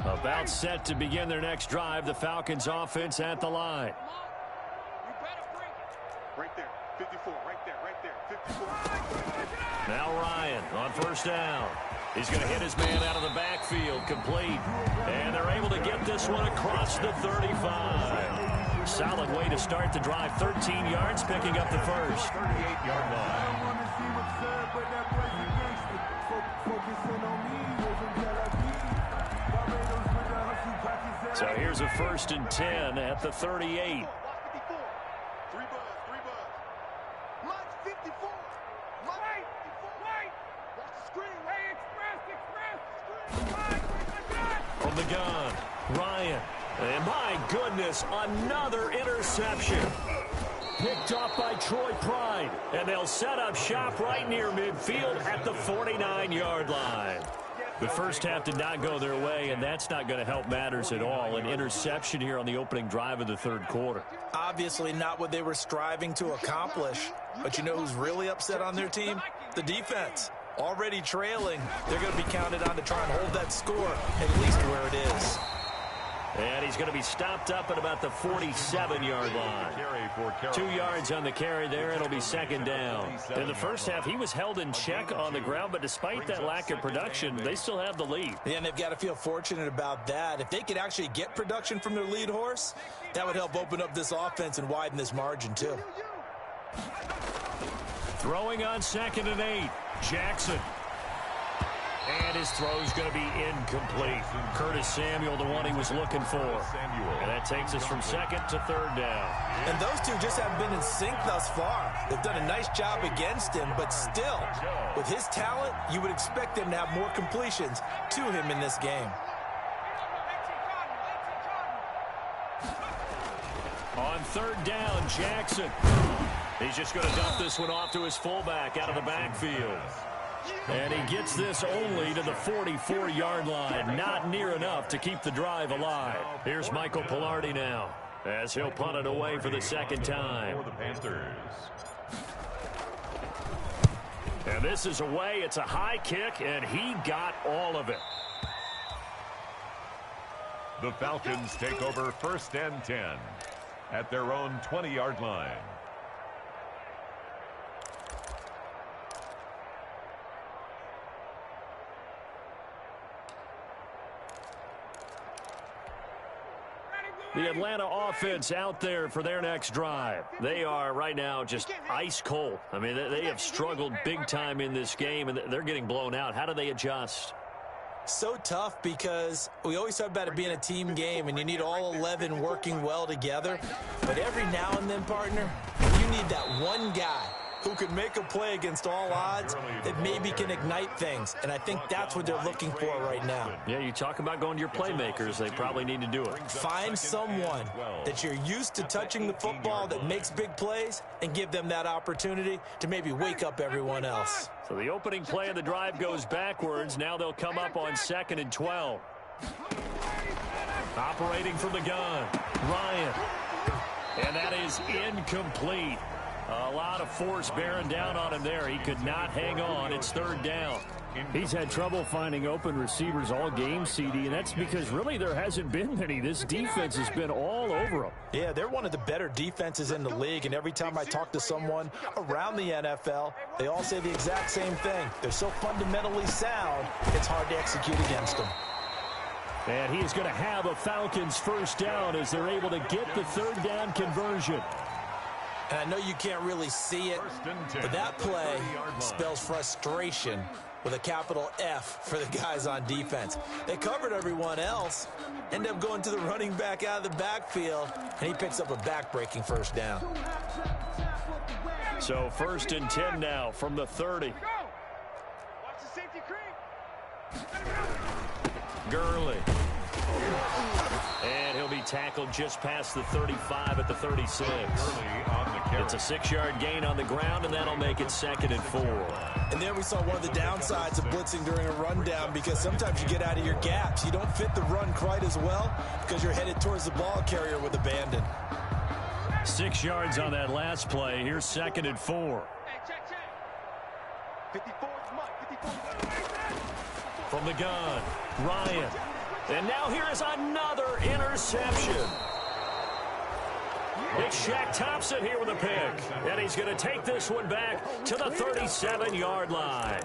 About set to begin their next drive, the Falcons offense at the line. Right there, 54, right there, 54. Now Ryan on first down. He's going to hit his man out of the backfield, complete. And they're able to get this one across the 35. Solid way to start the drive, 13 yards, picking up the first. 38-yard line. So here's a first and 10 at the 38. From the gun, Ryan. And my goodness, another interception. picked off by Troy Pride. And they'll set up shop right near midfield at the 49-yard line. The first half did not go their way, and that's not going to help matters at all. An interception here on the opening drive of the third quarter. Obviously not what they were striving to accomplish. But you know who's really upset on their team? The defense. Already trailing. They're going to be counted on to try and hold that score at least where it is. And he's going to be stopped up at about the 47-yard line. 2 yards on the carry there. It'll be second down. In the first half, he was held in check on the ground, but despite that lack of production, they still have the lead. Yeah, and they've got to feel fortunate about that. If they could actually get production from their lead horse, that would help open up this offense and widen this margin too. Throwing on 2nd and 8. Jackson. And his throw's going to be incomplete. Curtis Samuel, the one he was looking for. And that takes us from 2nd to 3rd down. And those two just haven't been in sync thus far. They've done a nice job against him, but still, with his talent, you would expect them to have more completions to him in this game. On 3rd down, Jackson. He's just going to dump this one off to his fullback out of the backfield. And he gets this only to the 44-yard line. Not near enough to keep the drive alive. Here's Michael Pilardi now as he'll punt it away for the second time. For the Panthers. And this is away. It's a high kick, and he got all of it. The Falcons take over 1st and 10 at their own 20-yard line. The Atlanta offense out there for their next drive. They are right now just ice cold. I mean, they have struggled big time in this game, and they're getting blown out. How do they adjust? So tough because we always talk about it being a team game, and you need all 11 working well together. But every now and then, partner, you need that one guy who can make a play against all odds that maybe can ignite things. And I think that's what they're looking for right now. Yeah, you talk about going to your playmakers. They probably need to do it. Find someone that you're used to touching the football that makes big plays and give them that opportunity to maybe wake up everyone else. So the opening play of the drive goes backwards. Now they'll come up on 2nd and 12. Operating from the gun, Ryan. And that is incomplete. A lot of force bearing down on him there. He could not hang on. It's 3rd down. He's had trouble finding open receivers all game, CD, and that's because really there hasn't been many. This defense has been all over them. Yeah, they're one of the better defenses in the league, and every time I talk to someone around the NFL, they all say the exact same thing. They're so fundamentally sound, it's hard to execute against them. And he is going to have a Falcons 1st down as they're able to get the 3rd down conversion. And I know you can't really see it, but that play spells frustration with a capital F for the guys on defense. They covered everyone else, end up going to the running back out of the backfield, and he picks up a back-breaking 1st down. So 1st and 10 now from the 30. Gurley. And he'll be tackled just past the 35 at the 36. It's a 6-yard gain on the ground, and that'll make it 2nd and 4. And there we saw one of the downsides of blitzing during a rundown, because sometimes you get out of your gaps. You don't fit the run quite as well because you're headed towards the ball carrier with abandon. 6 yards on that last play. Here's 2nd and 4. From the gun, Ryan. And now here is another interception. Big Shaq Thompson here with a pick. And he's going to take this one back to the 37-yard line.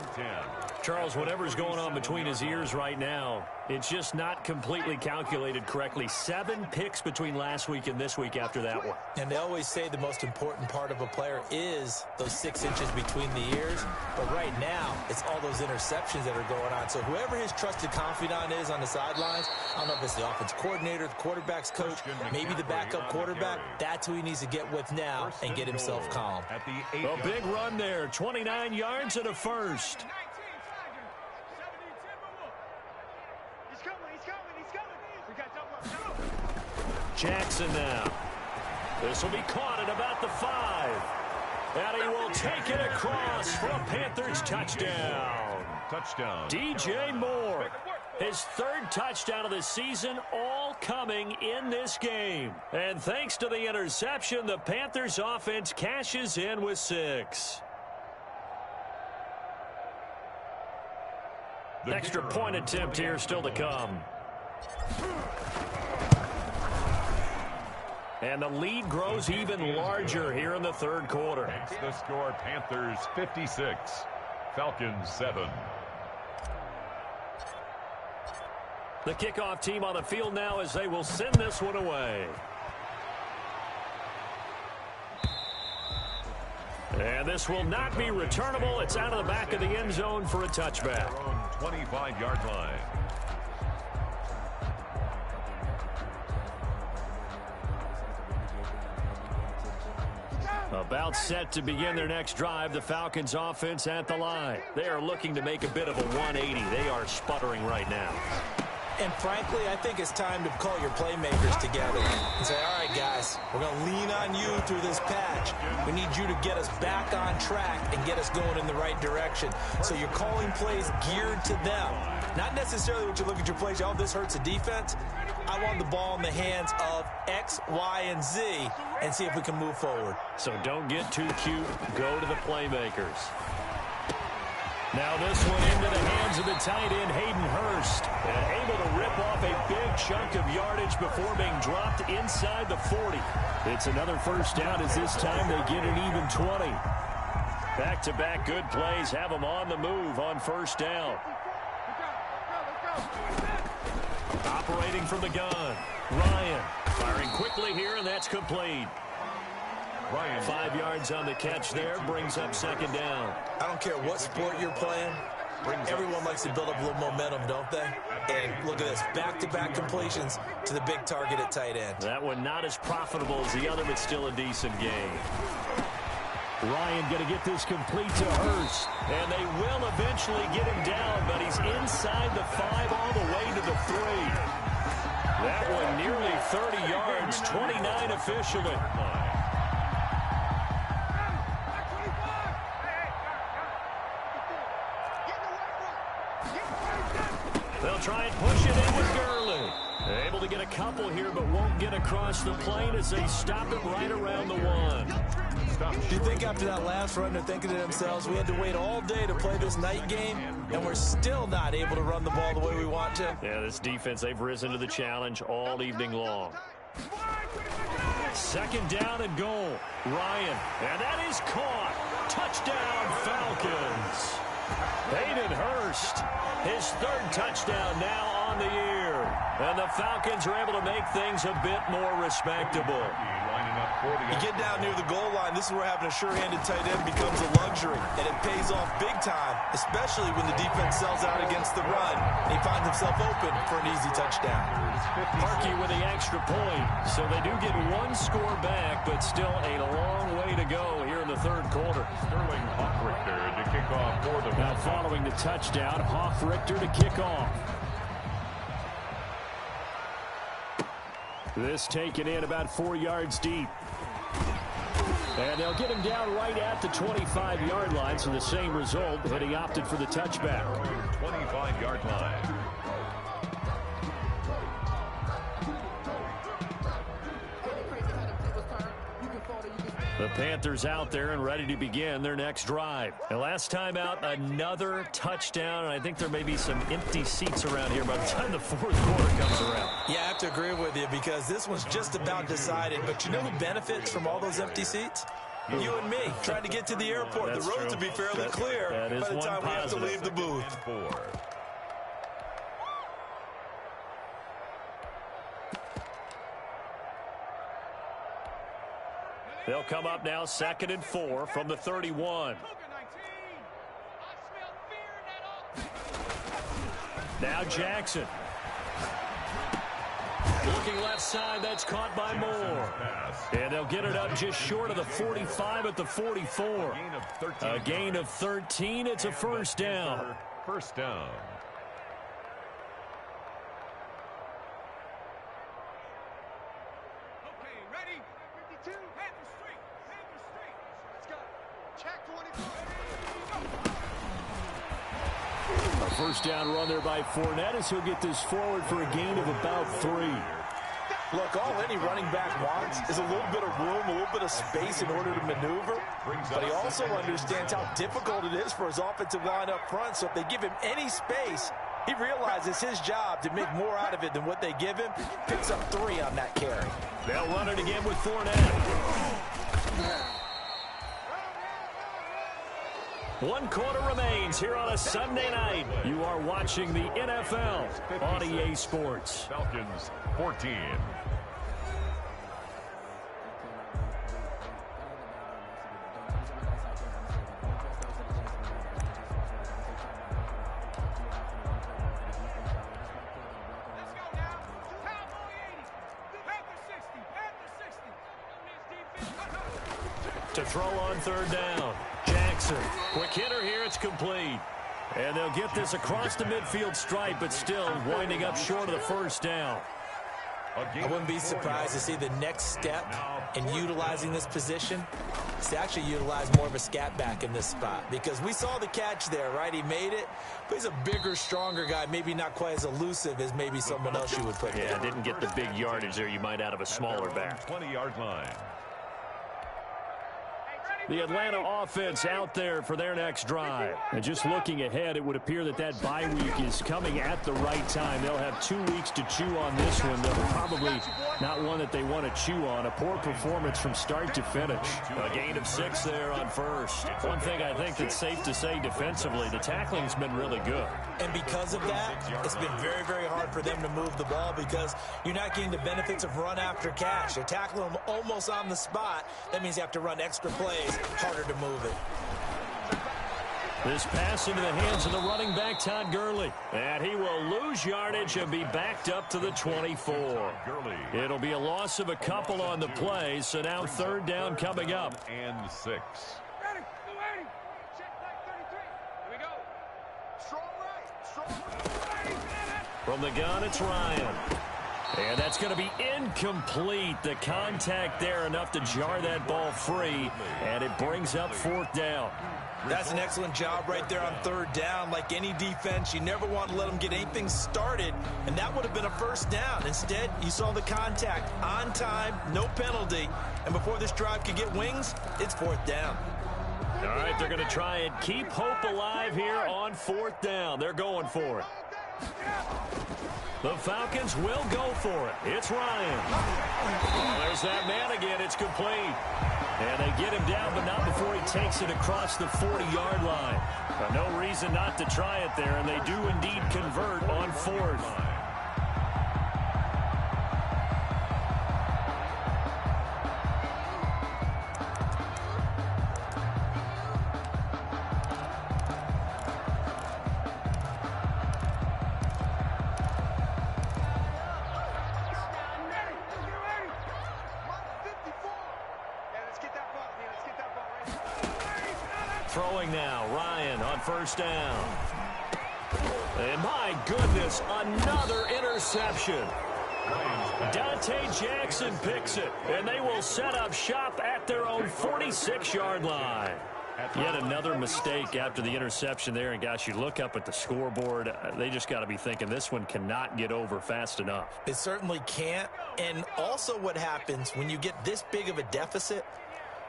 Charles, whatever's going on between his ears right now, it's just not completely calculated correctly. 7 picks between last week and this week after that one. And they always say the most important part of a player is those 6 inches between the ears. But right now, it's all those interceptions that are going on. So whoever his trusted confidant is on the sidelines, I don't know if it's the offense coordinator, the quarterback's coach, maybe the backup quarterback, that's who he needs to get with now and get himself calm. A big run there, 29 yards and a first. Jackson now. This will be caught at about the 5. And he will take it across for a Panthers touchdown. Touchdown. DJ Moore. His 3rd touchdown of the season, all coming in this game. And thanks to the interception, the Panthers offense cashes in with 6. Extra point attempt here still to come. And the lead grows even larger here in the 3rd quarter. Makes the score Panthers 56, Falcons 7. The kickoff team on the field now as they will send this one away. And this will not be returnable. It's out of the back of the end zone for a touchback. 25-yard line. About set to begin their next drive, the Falcons offense at the line. They are looking to make a bit of a 180. They are sputtering right now. And frankly, I think it's time to call your playmakers together and say, all right, guys, we're going to lean on you through this patch. We need you to get us back on track and get us going in the right direction. So you're calling plays geared to them. Not necessarily what you look at your plays, oh, this hurts the defense. I want the ball in the hands of X, Y, and Z and see if we can move forward. So don't get too cute. Go to the playmakers. Now this one into the hands of the tight end, Hayden Hurst. And able to rip off a big chunk of yardage before being dropped inside the 40. It's another first down as this time they get an even 20. Back-to-back good plays have them on the move on first down. Operating from the gun. Ryan firing quickly here, and that's complete. Ryan. 5 yards on the catch there, brings up second down. I don't care what sport you're playing. Everyone likes to build up a little momentum, don't they? And look at this, back-to-back completions to the big target at tight end. That one not as profitable as the other, but still a decent game. Ryan going to get this complete to Hurst. And they will eventually get him down, but he's inside the 5 all the way to the 3. That one nearly 30 yards, 29 officially. They'll try and push it in with Gurley. Able to get a couple here, but won't get across the plane as they stop him right around the 1. Do you think after that last run they're thinking to themselves, we had to wait all day to play this night game, and we're still not able to run the ball the way we want to? Yeah, this defense, they've risen to the challenge all evening long. Second down and goal. Ryan, and that is caught. Touchdown, Falcons. Hayden Hurst, his 3rd touchdown now on the year. And the Falcons are able to make things a bit more respectable. You get down near the goal line, this is where having a sure-handed tight end becomes a luxury. And it pays off big time, especially when the defense sells out against the run. And he finds himself open for an easy touchdown. Harkey with the extra point. So they do get 1 score back, but still a long way to go here in the 3rd quarter. Sterling Hoffrichter to kick off for the Now following the touchdown, Hoffrichter to kick off. This taken in about 4 yards deep. And they'll get him down right at the 25-yard line, so the same result, but he opted for the touchback. 25-yard line. The Panthers out there and ready to begin their next drive. And last time out, another touchdown, and I think there may be some empty seats around here by the time the 4th quarter comes around. Yeah, I have to agree with you because this one's just about decided. But you know who benefits from all those empty seats? You and me, trying to get to the airport. The roads will be fairly clear by the time we have to leave the booth. They'll come up now 2nd and 4 from the 31. Now Jackson. Looking left side, that's caught by Moore. And they'll get it up just short of the 45 at the 44. A gain of 13. It's a first down. First down. Okay, ready? 2. Panther Street. Panther Street. Let's go. Check 24. A first down run there by Fournette as he'll get this forward for a gain of about 3. Look, all any running back wants is a little bit of room, a little bit of space in order to maneuver. But he also understands how difficult it is for his offensive line up front. So if they give him any space, he realizes his job to make more out of it than what they give him. Picks up 3 on that carry. They'll run it again with Fournette. 1 quarter remains here on a Sunday night. You are watching the NFL on EA Sports. Falcons 14. To throw on third down. Jackson. Quick hitter here. It's complete. And they'll get this across the midfield stripe, but still winding up short of the first down. I wouldn't be surprised to see the next step in utilizing this position is to actually utilize more of a scat back in this spot. Because we saw the catch there, right? He made it, but he's a bigger, stronger guy, maybe not quite as elusive as maybe someone else you would put there. Yeah, didn't get the big yardage there you might out of a smaller back. 20-yard line. The Atlanta offense out there for their next drive. And just looking ahead, it would appear that that bye week is coming at the right time. They'll have 2 weeks to chew on this one. They're probably not one that they want to chew on. A poor performance from start to finish. A gain of 6 there on first. One thing I think that's safe to say defensively, the tackling's been really good. And because of that, it's been very, very hard for them to move the ball because you're not getting the benefits of run after catch. You're tackling them almost on the spot. That means you have to run extra plays. Harder to move it. This pass into the hands of the running back, Todd Gurley. And he will lose yardage and be backed up to the 24. It'll be a loss of a couple on the play, so now third down coming up. And 6. Ready. Check back 33. Here we go. Strong right. Strong right. From the gun, it's Ryan. And that's going to be incomplete. The contact there enough to jar that ball free, and it brings up fourth down. That's an excellent job right there on third down. Like any defense, you never want to let them get anything started, and that would have been a first down. Instead, you saw the contact on time, no penalty, and before this drive could get wings, it's fourth down. All right, they're going to try and keep hope alive here on fourth down. They're going for it. The Falcons will go for it. It's Ryan. Oh, there's that man again. It's complete. And they get him down, but not before he takes it across the 40-yard line. No reason not to try it there, and they do indeed convert on fourth. Throwing now, Ryan on first down. And my goodness, another interception. Dante Jackson picks it, and they will set up shop at their own 46-yard line. Yet another mistake after the interception there, and gosh, you look up at the scoreboard, they just got to be thinking this one cannot get over fast enough. It certainly can't, and also what happens when you get this big of a deficit,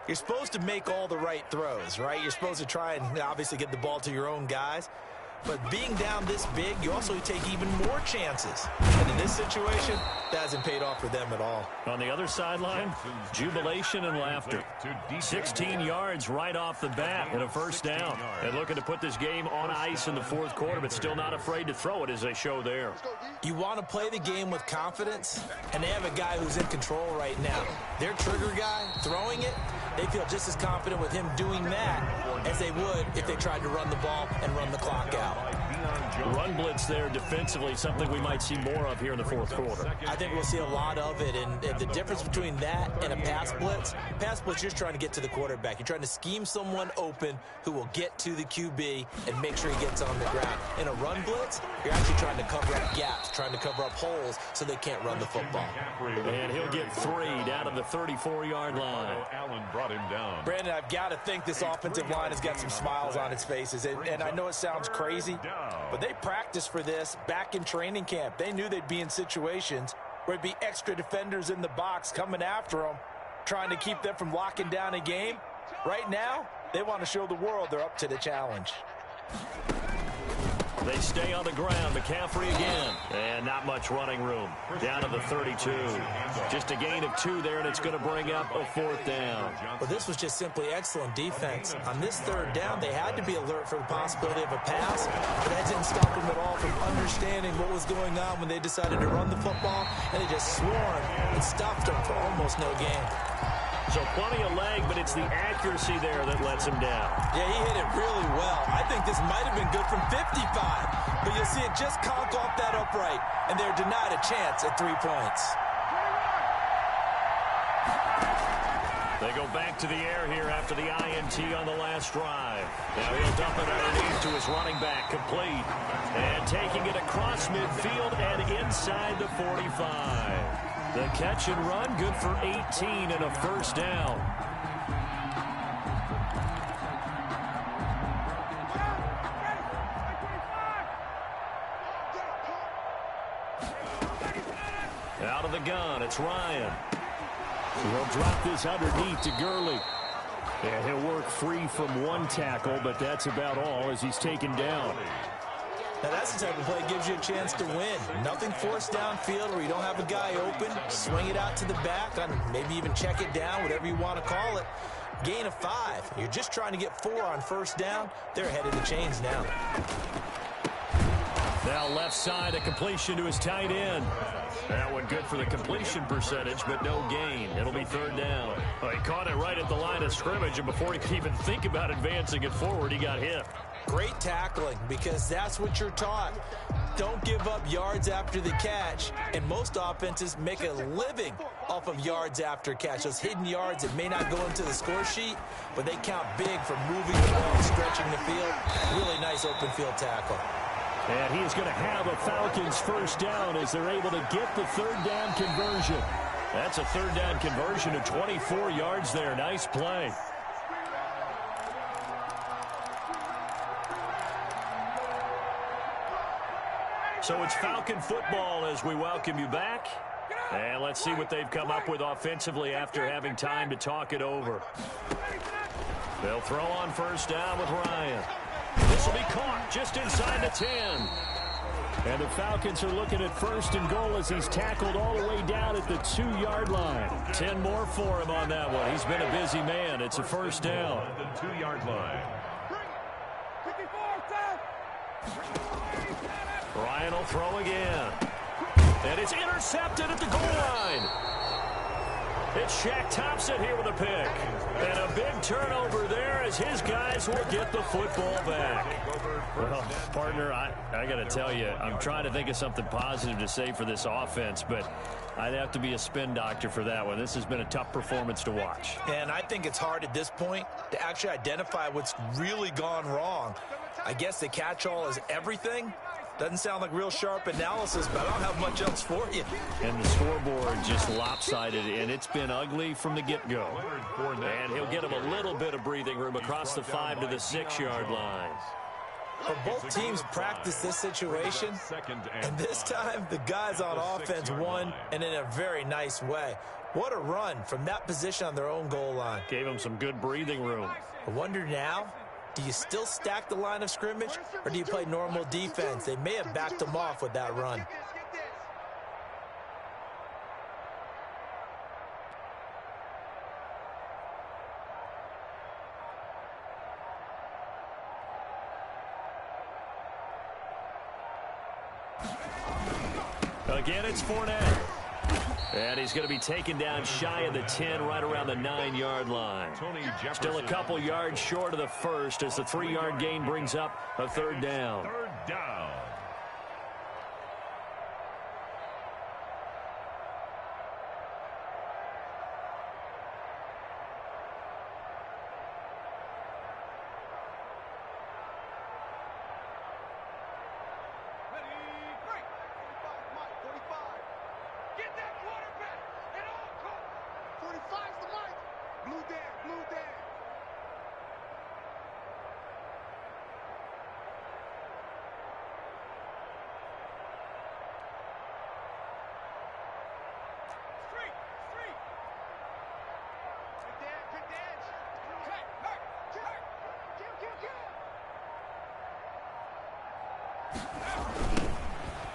you're supposed to make all the right throws, right? You're supposed to try and obviously get the ball to your own guys. But being down this big, you also take even more chances. And in this situation, that hasn't paid off for them at all. On the other sideline, jubilation and laughter. 16 yards right off the bat and a first down. And looking to put this game on ice in the fourth quarter, but still not afraid to throw it as they show there. You want to play the game with confidence, and they have a guy who's in control right now. Their trigger guy throwing it, they feel just as confident with him doing that as they would if they tried to run the ball and run the clock out. Run blitz there defensively, something we might see more of here in the fourth quarter. I think we'll see a lot of it, and the difference between that and a pass blitz, you're just trying to get to the quarterback. You're trying to scheme someone open who will get to the QB and make sure he gets on the ground. In a run blitz, you're actually trying to cover up gaps, trying to cover up holes so they can't run the football. And he'll get 3 down to the 34-yard line. Allen brought him down. Brandon, I've got to think this offensive line has got some smiles on its faces, and I know it sounds crazy, but they practiced for this back in training camp. They knew they'd be in situations where it'd be extra defenders in the box coming after them, trying to keep them from locking down a game. Right now, they want to show the world they're up to the challenge. They stay on the ground. McCaffrey again. And not much running room. Down to the 32. Just a gain of 2 there, and it's going to bring up a 4th down. Well, this was just simply excellent defense. On this 3rd down, they had to be alert for the possibility of a pass, but that didn't stop them at all from understanding what was going on when they decided to run the football, and they just swarmed and stopped them for almost no gain. So plenty of leg, but it's the accuracy there that lets him down. Yeah, he hit it really well. I think this might have been good from 55, but you'll see it just conk off that upright, and they're denied a chance at 3 points. They go back to the air here after the INT on the last drive. Now he'll dump it underneath to his running back, complete. And taking it across midfield and inside the 45. The catch and run, good for 18 and a 1st down. Out of the gun, it's Ryan. He'll drop this underneath to Gurley. And he'll work free from 1 tackle, but that's about all as he's taken down. Now, that's the type of play that gives you a chance to win. Nothing forced downfield where you don't have a guy open. Swing it out to the back, maybe even check it down, whatever you want to call it. Gain of 5. You're just trying to get 4 on 1st down. They're ahead of the chains now. Now left side, a completion to his tight end. That one good for the completion percentage, but no gain. It'll be 3rd down. Well, he caught it right at the line of scrimmage, and before he could even think about advancing it forward, he got hit. Great tackling, because that's what you're taught. Don't give up yards after the catch, and most offenses make a living off of yards after catch. Those hidden yards that may not go into the score sheet, but they count big for moving the ball, stretching the field. Really nice open field tackle. And he is going to have a Falcons 1st down as they're able to get the 3rd down conversion. That's a 3rd down conversion of 24 yards there. Nice play. So it's Falcon football as we welcome you back. And let's see what they've come up with offensively after having time to talk it over. They'll throw on 1st down with Ryan. This will be caught just inside the 10. And the Falcons are looking at 1st and goal as he's tackled all the way down at the 2-yard line. 10 more for him on that one. He's been a busy man. It's a 1st down. The 2-yard line. Ryan will throw again. And it's intercepted at the goal line. It's Shaq Thompson here with a pick. And a big turnover there as his guys will get the football back. Well, partner, I got to tell you, I'm trying to think of something positive to say for this offense, but I'd have to be a spin doctor for that one. This has been a tough performance to watch. And I think it's hard at this point to actually identify what's really gone wrong. I guess the catch-all is everything. Doesn't sound like real sharp analysis, but I don't have much else for you. And the scoreboard just lopsided, and it's been ugly from the get-go. And he'll get him a little bit of breathing room across the 5 to the 6-yard line. But both teams practice this situation, and this time the guys on offense won, and in a very nice way. What a run from that position on their own goal line. Gave him some good breathing room. I wonder now, do you still stack the line of scrimmage, or do you play normal defense? They may have backed them off with that run. Again, it's Fournette. And he's going to be taken down shy of the 10, right around the 9-yard line. Still a couple yards short of the 1st as the 3-yard gain brings up a 3rd down. 3rd down.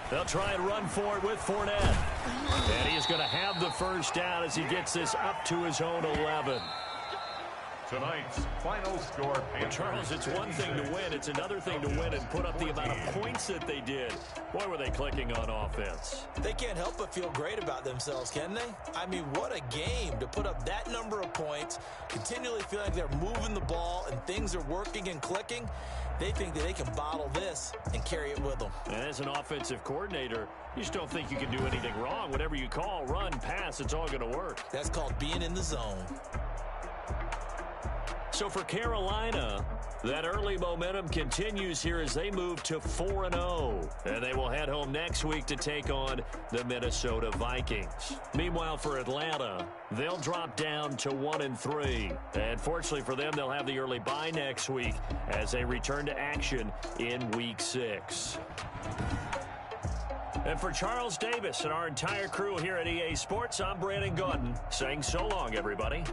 They'll try and run for it with Fournette. And he's going to have the first down as he gets this up to his own 11. Tonight's final score. Well, Charles, it's one thing to win. It's another thing to win and put up the amount of points that they did. Boy, were they clicking on offense. They can't help but feel great about themselves, can they? I mean, what a game to put up that number of points, continually feel like they're moving the ball and things are working and clicking. They think that they can bottle this and carry it with them. And as an offensive coordinator, you just don't think you can do anything wrong. Whatever you call, run, pass, it's all going to work. That's called being in the zone. So for Carolina, that early momentum continues here as they move to 4-0. And they will head home next week to take on the Minnesota Vikings. Meanwhile, for Atlanta, they'll drop down to 1-3. And fortunately for them, they'll have the early bye next week as they return to action in Week 6. And for Charles Davis and our entire crew here at EA Sports, I'm Brandon Gaudin saying so long, everybody.